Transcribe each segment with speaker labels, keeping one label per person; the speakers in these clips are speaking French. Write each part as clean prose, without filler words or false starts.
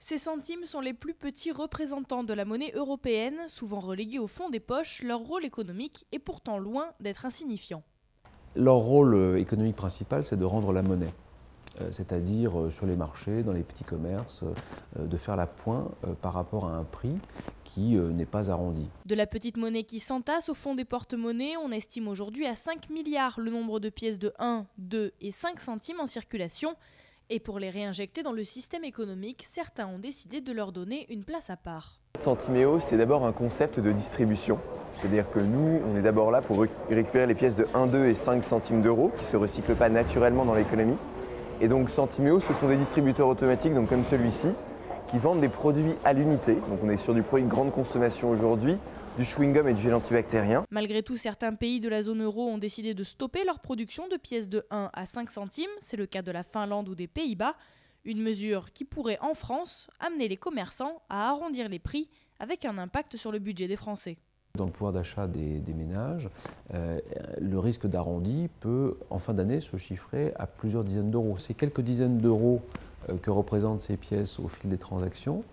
Speaker 1: Ces centimes sont les plus petits représentants de la monnaie européenne, souvent relégués au fond des poches. Leur rôle économique est pourtant loin d'être insignifiant.
Speaker 2: Leur rôle économique principal, c'est de rendre la monnaie, c'est-à-dire sur les marchés, dans les petits commerces, de faire la pointe par rapport à un prix qui n'est pas arrondi.
Speaker 1: De la petite monnaie qui s'entasse au fond des porte-monnaies, on estime aujourd'hui à 5 milliards le nombre de pièces de 1, 2 et 5 centimes en circulation. Et pour les réinjecter dans le système économique, certains ont décidé de leur donner une place à part.
Speaker 3: Centiméo, c'est d'abord un concept de distribution. C'est-à-dire que nous, on est d'abord là pour récupérer les pièces de 1, 2 et 5 centimes d'euros qui ne se recyclent pas naturellement dans l'économie. Et donc Centiméo, ce sont des distributeurs automatiques, donc comme celui-ci, qui vendent des produits à l'unité. Donc on est sur du produit de grande consommation aujourd'hui, du chewing-gum et du gel antibactérien.
Speaker 1: Malgré tout, certains pays de la zone euro ont décidé de stopper leur production de pièces de 1 à 5 centimes. C'est le cas de la Finlande ou des Pays-Bas. Une mesure qui pourrait, en France, amener les commerçants à arrondir les prix avec un impact sur le budget des Français.
Speaker 2: Dans le pouvoir d'achat des ménages, le risque d'arrondi peut, en fin d'année, se chiffrer à plusieurs dizaines d'euros. C'est quelques dizaines d'euros que représentent ces pièces au fil des transactions.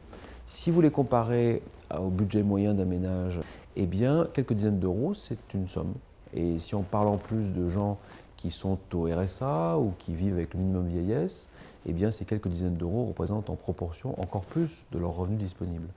Speaker 2: Si vous les comparez au budget moyen d'un ménage, eh bien, quelques dizaines d'euros, c'est une somme. Et si on parle en plus de gens qui sont au RSA ou qui vivent avec le minimum vieillesse, eh bien, ces quelques dizaines d'euros représentent en proportion encore plus de leurs revenus disponibles.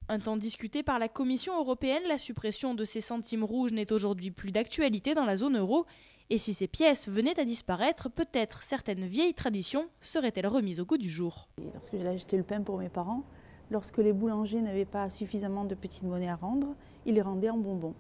Speaker 1: Un temps discuté par la Commission européenne, la suppression de ces centimes rouges n'est aujourd'hui plus d'actualité dans la zone euro. Et si ces pièces venaient à disparaître, peut-être certaines vieilles traditions seraient-elles remises au goût du jour.
Speaker 4: Lorsque j'allais acheter le pain pour mes parents, lorsque les boulangers n'avaient pas suffisamment de petites monnaies à rendre, ils les rendaient en bonbons.